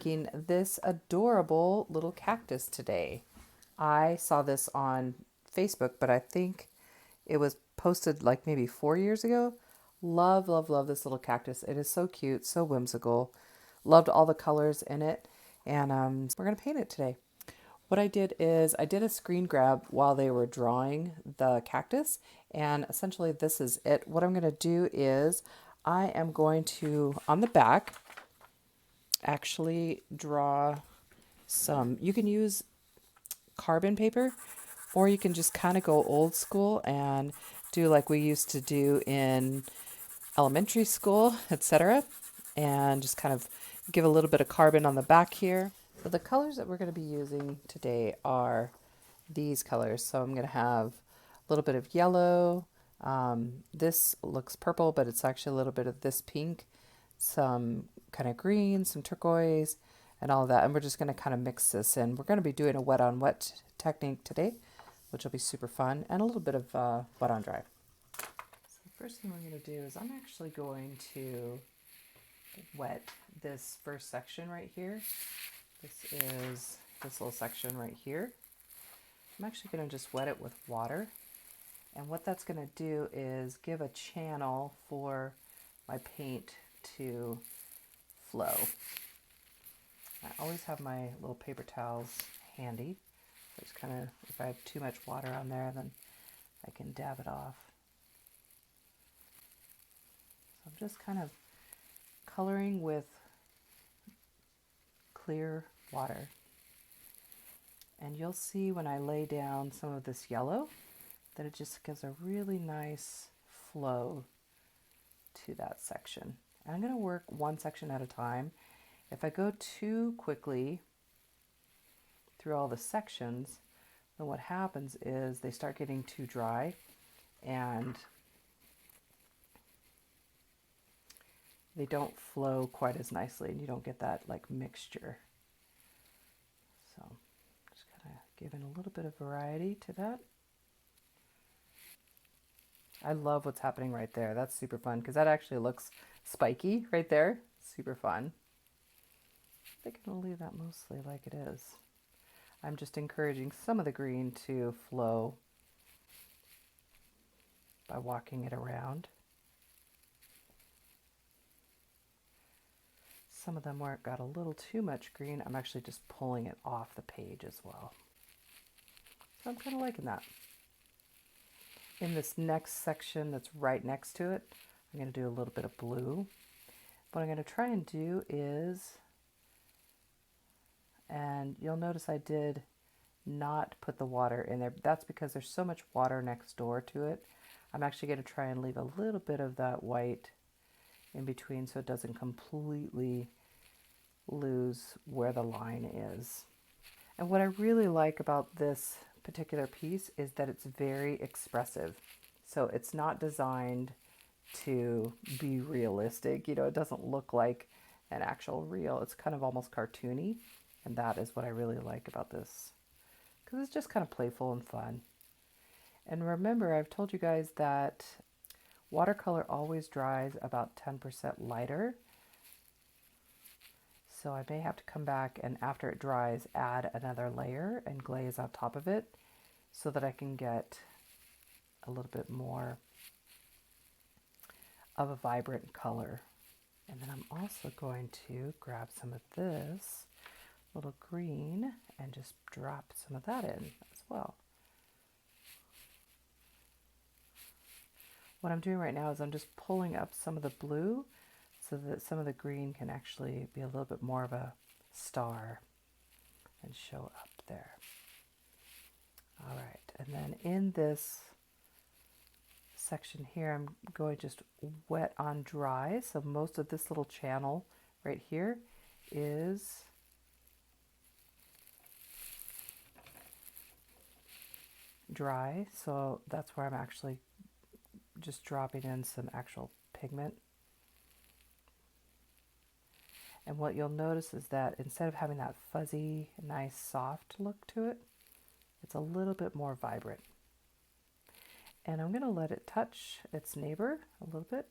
making this adorable little cactus today. I saw this on Facebook, but I think it was posted like maybe 4 years ago. Love, love, love this little cactus. It is so cute, so whimsical. Loved all the colors in it. And we're going to paint it today. What I did is I did a screen grab while they were drawing the cactus. And essentially this is it. What I'm going to do is I am going to, on the back, actually draw some, you can use carbon paper, or you can just kind of go old school and do like we used to do in elementary school, etc. And just kind of give a little bit of carbon on the back here. So the colors that we're going to be using today are these colors. So I'm going to have a little bit of yellow. This looks purple, but it's actually a little bit of this pink, some kind of green, some turquoise, and all of that. And we're just going to kind of mix this in. We're going to be doing a wet on wet technique today, which will be super fun, and a little bit of wet on dry. So the first thing we're going to do is I'm actually going to wet this first section right here. This is this little section right here. I'm actually going to just wet it with water. And what that's going to do is give a channel for my paint to flow. I always have my little paper towels handy. Just kind of, if I have too much water on there, then I can dab it off. So I'm just kind of coloring with clear water. And you'll see when I lay down some of this yellow that it just gives a really nice flow to that section. And I'm going to work one section at a time. If I go too quickly through all the sections, then what happens is they start getting too dry and they don't flow quite as nicely, and you don't get that like mixture. So just kind of giving a little bit of variety to that. I love what's happening right there. That's super fun because that actually looks spiky right there. Super fun. I think I'm going to leave that mostly like it is. I'm just encouraging some of the green to flow by walking it around. Some of them where it got a little too much green, I'm actually just pulling it off the page as well. So I'm kind of liking that. In this next section that's right next to it, I'm going to do a little bit of blue. What I'm going to try and do is, and you'll notice I did not put the water in there. That's because there's so much water next door to it. I'm actually going to try and leave a little bit of that white in between so it doesn't completely lose where the line is. And what I really like about this particular piece is that it's very expressive. So it's not designed to be realistic. You know, it doesn't look like an actual reel. It's kind of almost cartoony. And that is what I really like about this, because it's just kind of playful and fun. And remember, I've told you guys that watercolor always dries about 10% lighter. So I may have to come back and after it dries, add another layer and glaze on top of it so that I can get a little bit more of a vibrant color. And then I'm also going to grab some of this little green and just drop some of that in as well. What I'm doing right now is I'm just pulling up some of the blue so that some of the green can actually be a little bit more of a star and show up there. All right, and then in this section here, I'm going just wet on dry. So most of this little channel right here is dry. So that's where I'm actually just dropping in some actual pigment. And what you'll notice is that instead of having that fuzzy, nice, soft look to it, it's a little bit more vibrant. And I'm going to let it touch its neighbor a little bit.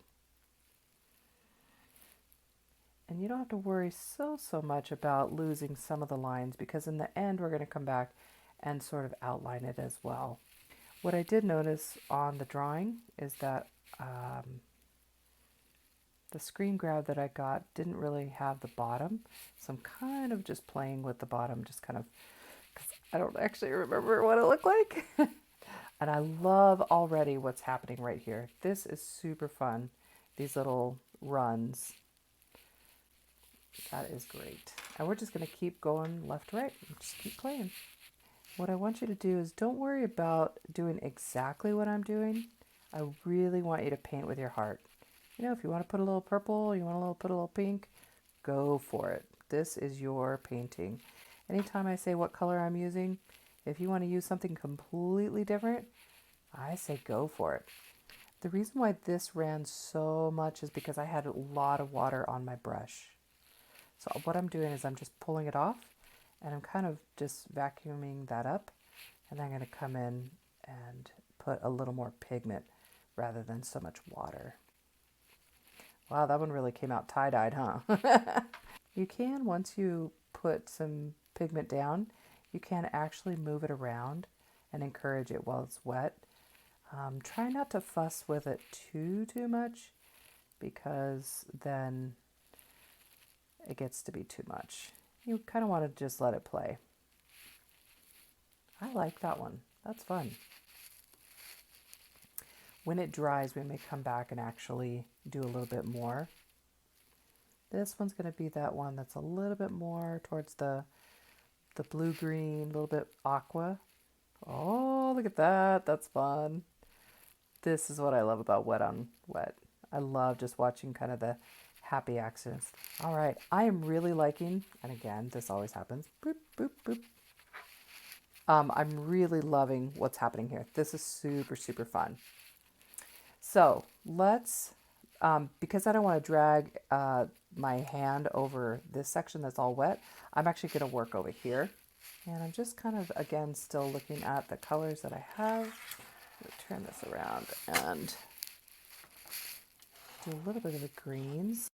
And you don't have to worry so much about losing some of the lines because in the end we're going to come back and sort of outline it as well. What I did notice on the drawing is that the screen grab that I got didn't really have the bottom. So I'm kind of just playing with the bottom, just kind of, because I don't actually remember what it looked like. And I love already what's happening right here. This is super fun. These little runs. That is great. And we're just going to keep going left to right and just keep playing. What I want you to do is don't worry about doing exactly what I'm doing. I really want you to paint with your heart. You know, if you want to put a little purple, you want to put a little pink, go for it. This is your painting. Anytime I say what color I'm using, if you want to use something completely different, I say go for it. The reason why this ran so much is because I had a lot of water on my brush. So what I'm doing is I'm just pulling it off and I'm kind of just vacuuming that up, and then I'm going to come in and put a little more pigment rather than so much water. Wow, that one really came out tie-dyed, huh? You can, once you put some pigment down, you can actually move it around and encourage it while it's wet. Try not to fuss with it too much because then it gets to be too much. You kind of want to just let it play. I like that one. That's fun. When it dries, we may come back and actually do a little bit more. This one's going to be that one that's a little bit more towards the blue-green, a little bit aqua. Oh, look at that. That's fun. This is what I love about wet on wet. I love just watching kind of the happy accidents. All right, I am really liking, and again, this always happens. Boop, boop, boop. I'm really loving what's happening here. This is super fun. So let's, because I don't want to drag my hand over this section that's all wet, I'm actually going to work over here. And I'm just kind of, again, still looking at the colors that I have. Turn this around and do a little bit of the greens.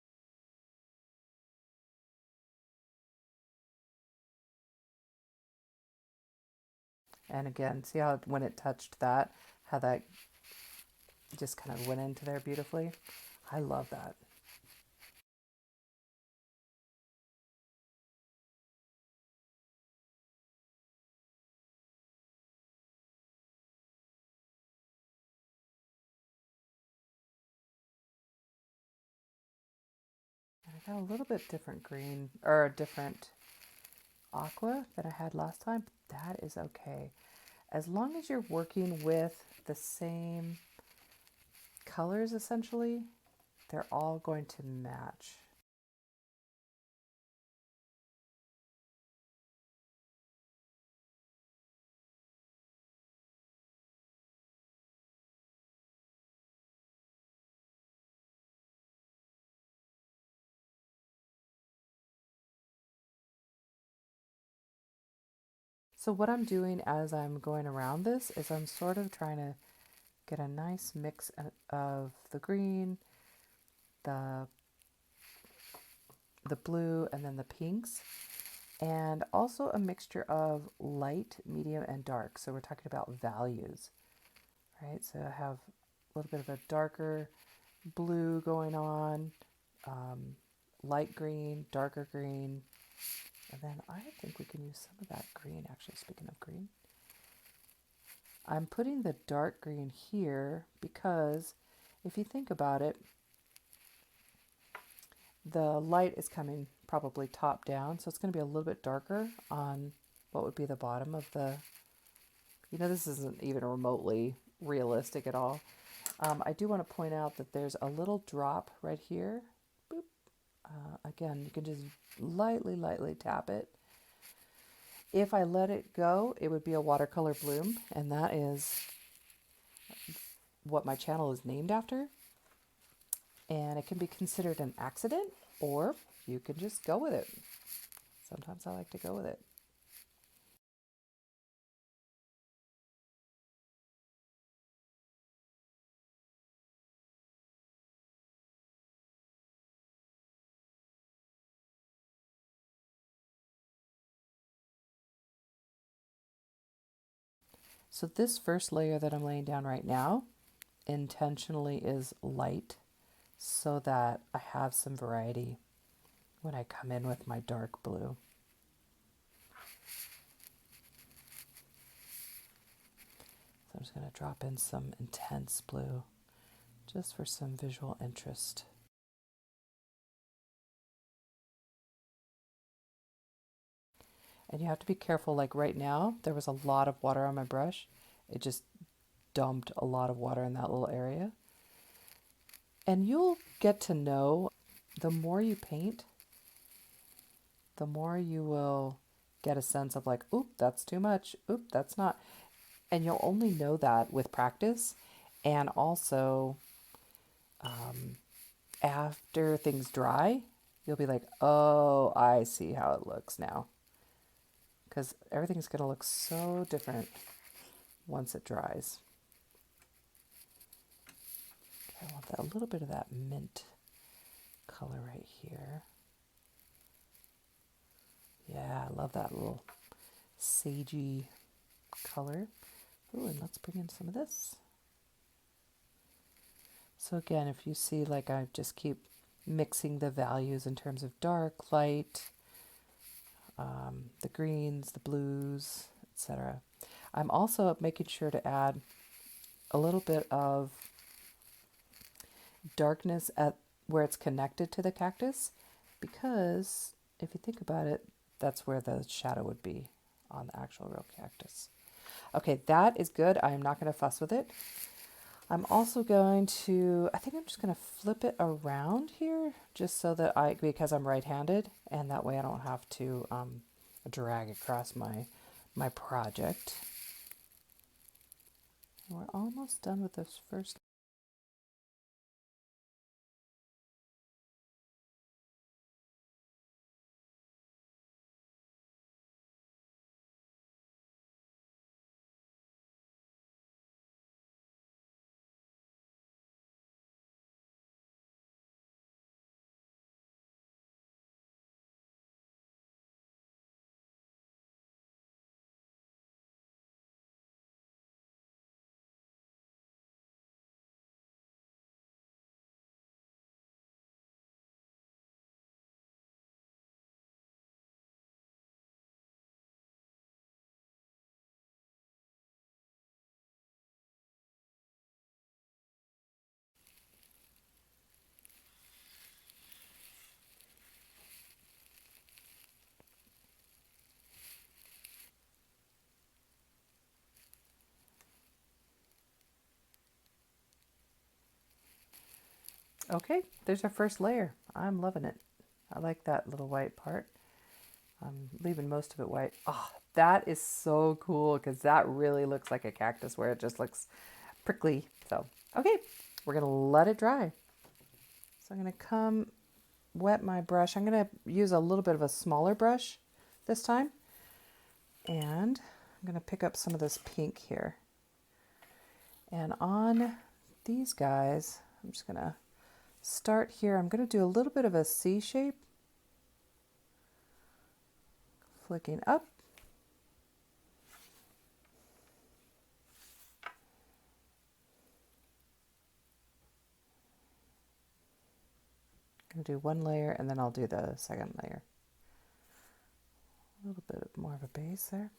And again, see how when it touched that, how that just kind of went into there beautifully? I love that. And I got a little bit different green, or a different aqua than I had last time, but that is okay. As long as you're working with the same colors, essentially, they're all going to match. So what I'm doing as I'm going around this is I'm sort of trying to get a nice mix of the green, the blue, and then the pinks, and also a mixture of light, medium, and dark. So we're talking about values, right? So I have a little bit of a darker blue going on, light green, darker green, and then I think we can use some of that green, actually, speaking of green. I'm putting the dark green here because if you think about it, the light is coming probably top down, so it's going to be a little bit darker on what would be the bottom of the, this isn't even remotely realistic at all. I do want to point out that there's a little drop right here. Boop. Again, you can just lightly tap it. If I let it go, it would be a watercolor bloom, and that is what my channel is named after. And it can be considered an accident, or you can just go with it. Sometimes I like to go with it. So this first layer that I'm laying down right now intentionally is light so that I have some variety when I come in with my dark blue. So I'm just going to drop in some intense blue just for some visual interest. And you have to be careful, like right now, there was a lot of water on my brush. It just dumped a lot of water in that little area. And you'll get to know, the more you paint, the more you will get a sense of like, oop, that's too much. Oop, that's not. And you'll only know that with practice. And also, after things dry, you'll be like, oh, I see how it looks now. Because everything's going to look so different once it dries. Okay, I want that, a little bit of that mint color right here. Yeah, I love that little sagey color. Ooh, and let's bring in some of this. So again, if you see, like I just keep mixing the values in terms of dark, light, the greens, the blues, etc. I'm also making sure to add a little bit of darkness at where it's connected to the cactus, because if you think about it, that's where the shadow would be on the actual real cactus. Okay, that is good. I'm not going to fuss with it. I'm also going to, I think I'm just going to flip it around here just so that because I'm right-handed, and that way I don't have to drag across my project. We're almost done with this first. Okay, there's our first layer. I'm loving it. I like that little white part. I'm leaving most of it white. Oh, that is so cool because that really looks like a cactus where it just looks prickly. So, okay, we're going to let it dry. So I'm going to come wet my brush. I'm going to use a little bit of a smaller brush this time. And I'm going to pick up some of this pink here. And on these guys, I'm just going to start here. I'm going to do a little bit of a C shape. Flicking up. I'm going to do one layer and then I'll do the second layer. A little bit more of a base there.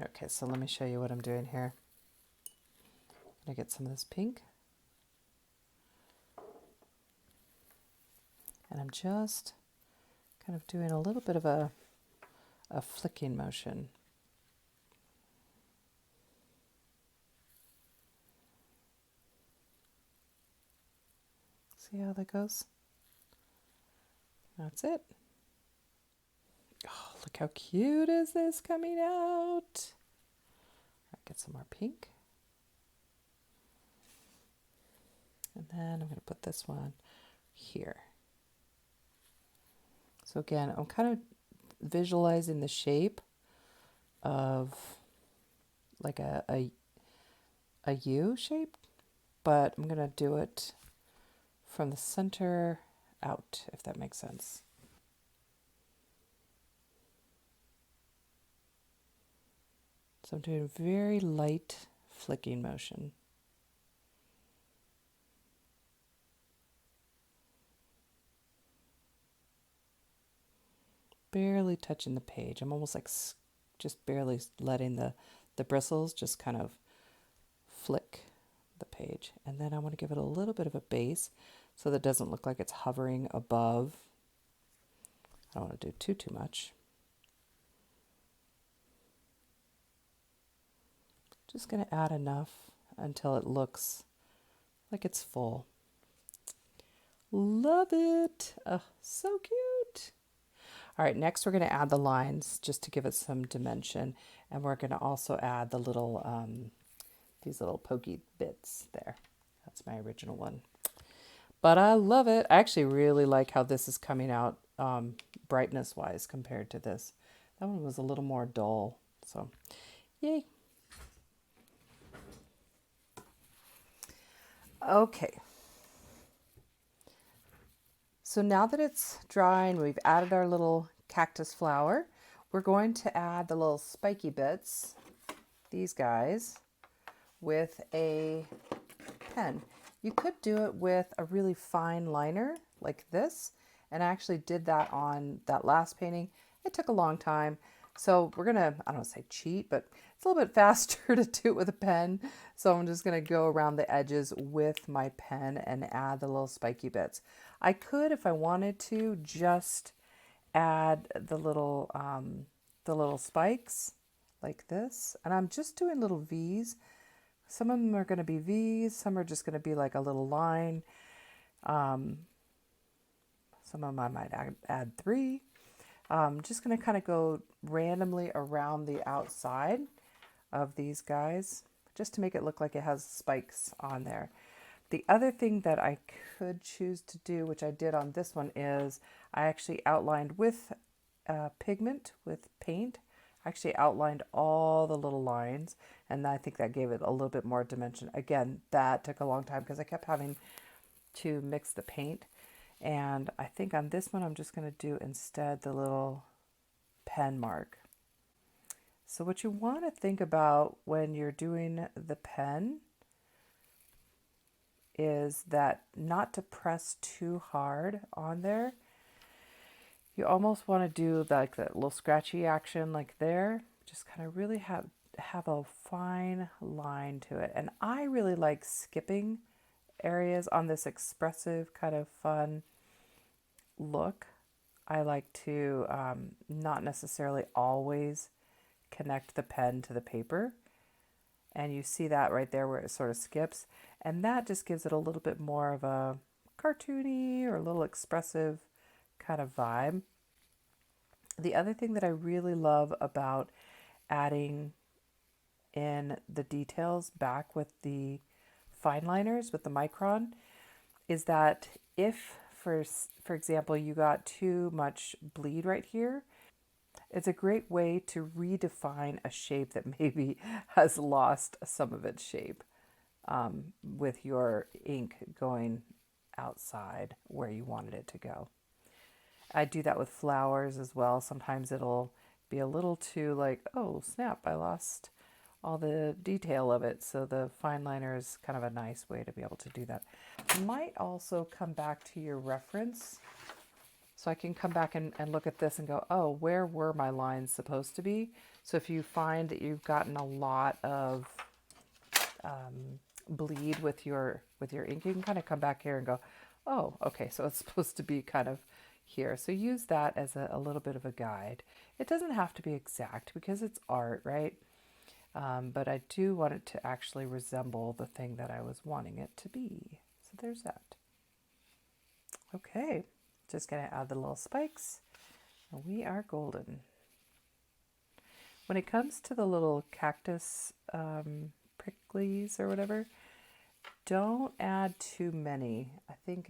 Okay, so let me show you what I'm doing here. I'm going to get some of this pink. And I'm just kind of doing a little bit of a flicking motion. See how that goes? That's it. Oh, look how cute is this coming out. I'll get some more pink. And then I'm going to put this one here. So again, I'm kind of visualizing the shape of like a U shape, but I'm going to do it from the center out, if that makes sense. So I'm doing very light flicking motion. Barely touching the page. I'm almost like just barely letting the bristles just kind of flick the page. And then I want to give it a little bit of a base so that it doesn't look like it's hovering above. I don't want to do too much. Just going to add enough until it looks like it's full. Love it. Oh, so cute. All right, next we're going to add the lines just to give it some dimension. And we're going to also add the little, these little pokey bits there. That's my original one. But I love it. I actually really like how this is coming out brightness-wise compared to this. That one was a little more dull. So, yay. Okay. So now that it's dry and we've added our little cactus flower, we're going to add the little spiky bits, these guys, with a pen. You could do it with a really fine liner like this, and I actually did that on that last painting. It took a long time, so we're gonna, I don't want to say cheat, but it's a little bit faster to do it with a pen. So I'm just gonna go around the edges with my pen and add the little spiky bits. I could, if I wanted to, just add the little spikes like this, and I'm just doing little V's. Some of them are going to be V's, some are just going to be like a little line. Some of them I might add 3. Just going to kind of go randomly around the outside of these guys, just to make it look like it has spikes on there. The other thing that I could choose to do, which I did on this one, is I actually outlined with pigment, with paint. I actually outlined all the little lines, and I think that gave it a little bit more dimension. Again, that took a long time because I kept having to mix the paint. And I think on this one, I'm just going to do instead the little pen mark. So what you want to think about when you're doing the pen is that not to press too hard on there. You almost want to do like that little scratchy action like there. Just kind of really have a fine line to it. And I really like skipping areas on this expressive kind of fun look. I like to not necessarily always connect the pen to the paper. And you see that right there where it sort of skips. And that just gives it a little bit more of a cartoony or a little expressive kind of vibe. The other thing that I really love about adding in the details back with the fine liners, with the Micron, is that if, for example, you got too much bleed right here, it's a great way to redefine a shape that maybe has lost some of its shape with your ink going outside where you wanted it to go. I do that with flowers as well. Sometimes it'll be a little too like, oh snap, I lost all the detail of it. So the fine liner is kind of a nice way to be able to do that. You might also come back to your reference. So I can come back and look at this and go, oh, where were my lines supposed to be? So if you find that you've gotten a lot of bleed with your ink, you can kind of come back here and go, oh, okay, so it's supposed to be kind of here. So use that as a little bit of a guide. It doesn't have to be exact because it's art, right? But I do want it to actually resemble the thing that I was wanting it to be. So there's that. Okay. Just going to add the little spikes, and we are golden. When it comes to the little cactus pricklies or whatever, don't add too many. I think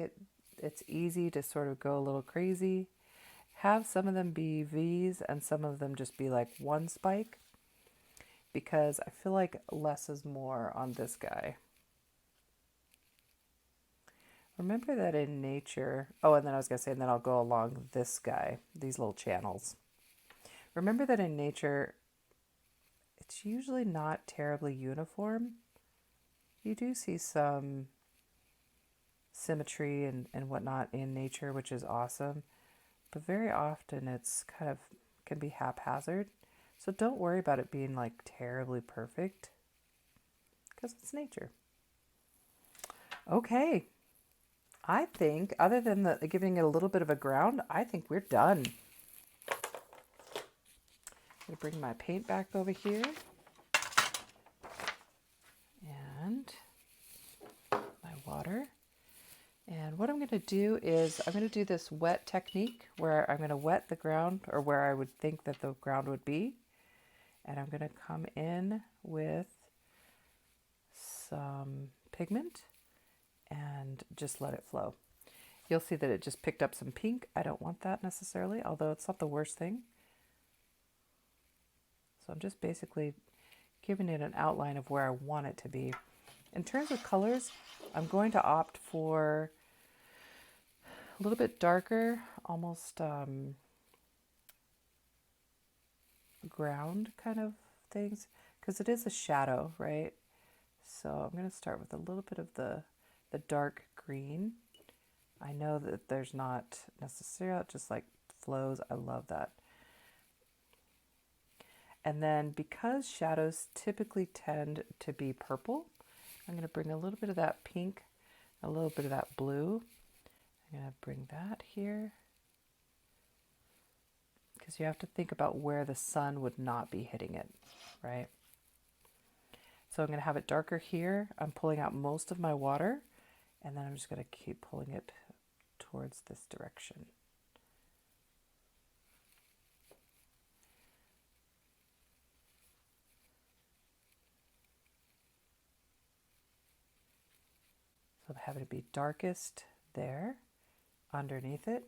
it's easy to sort of go a little crazy. Have some of them be V's and some of them just be like one spike, because I feel like less is more on this guy. Remember that in nature, oh, and then I was going to say, and then I'll go along this guy, these little channels. Remember that in nature, It's usually not terribly uniform. You do see some symmetry and whatnot in nature, which is awesome. But very often it's kind of can be haphazard. So don't worry about it being like terribly perfect because it's nature. Okay. I think other than giving it a little bit of a ground, I think we're done. I'm going to bring my paint back over here. And my water. And what I'm going to do is I'm going to do this wet technique where I'm going to wet the ground, or where I would think that the ground would be. And I'm going to come in with some pigment and just let it flow. You'll see that it just picked up some pink. I don't want that necessarily, although it's not the worst thing. So I'm just basically giving it an outline of where I want it to be. In terms of colors, I'm going to opt for a little bit darker, almost ground kind of things, because it is a shadow, right? So I'm going to start with a little bit of the dark green. I know that there's not necessarily, just like flows. I love that. And then because shadows typically tend to be purple, I'm going to bring a little bit of that pink, a little bit of that blue. I'm going to bring that here, because you have to think about where the sun would not be hitting it, right? So I'm going to have it darker here. I'm pulling out most of my water, and then I'm just going to keep pulling it towards this direction. So I'm having it be darkest there, underneath it.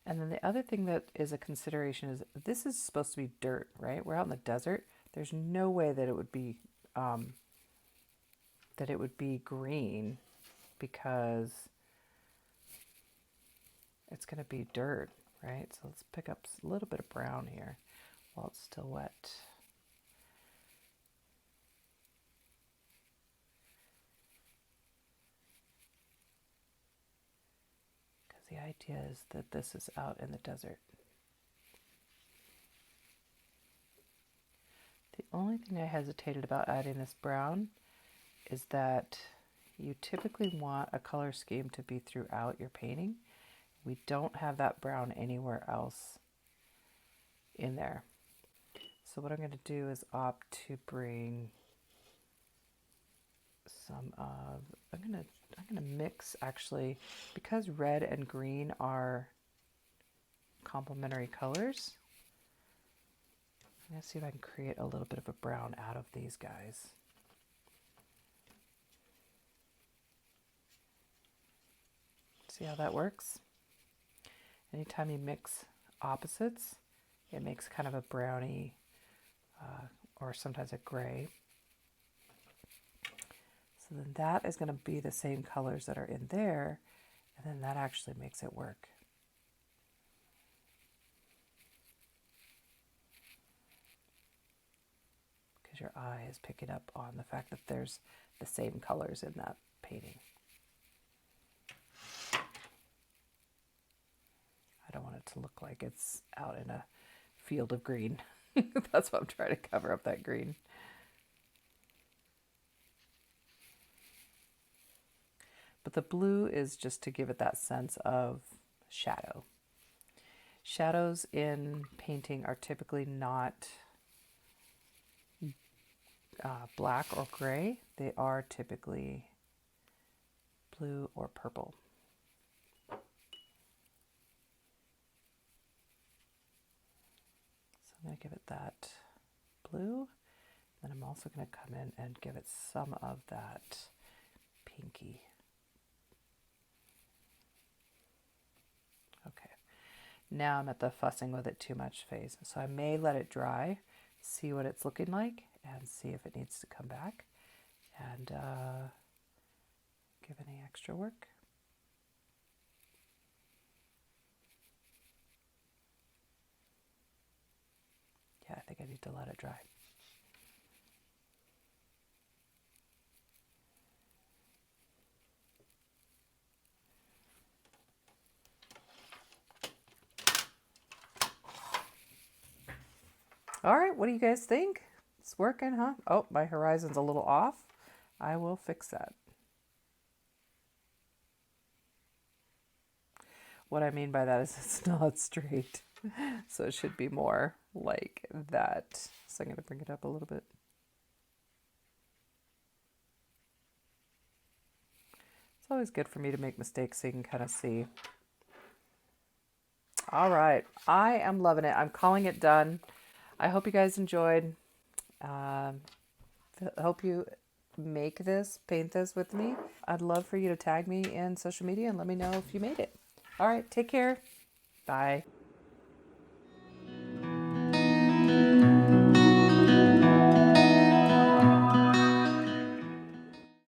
And then the other thing that is a consideration is this is supposed to be dirt, right? We're out in the desert. There's no way that it would be green, because it's going to be dirt, right? So let's pick up a little bit of brown here while it's still wet. Because the idea is that this is out in the desert. The only thing I hesitated about adding this brown is that you typically want a color scheme to be throughout your painting. We don't have that brown anywhere else in there. So what I'm going to do is opt to bring some of, I'm going to mix, actually, because red and green are complementary colors. I'm going to see if I can create a little bit of a brown out of these guys. See how that works? Anytime you mix opposites, it makes kind of a browny or sometimes a gray. So then that is going to be the same colors that are in there, and then that actually makes it work. Because your eye is picking up on the fact that there's the same colors in that painting. I don't want it to look like it's out in a field of green. That's why I'm trying to cover up that green. But the blue is just to give it that sense of shadow. Shadows in painting are typically not black or gray. They are typically blue or purple. I'm going to give it that blue. Then I'm also going to come in and give it some of that pinky. Okay. Now I'm at the fussing with it too much phase. So I may let it dry, see what it's looking like, and see if it needs to come back. and give any extra work. Yeah, I think I need to let it dry. All right, what do you guys think? It's working, huh? Oh, my horizon's a little off. I will fix that. What I mean by that is it's not straight. So it should be more like that. So I'm going to bring it up a little bit. It's always good for me to make mistakes so you can kind of see. All right, I am loving it. I'm calling it done. I hope you guys enjoyed. Hope you make this, paint this with me. I'd love for you to tag me in social media and let me know if you made it. All right, take care. Bye.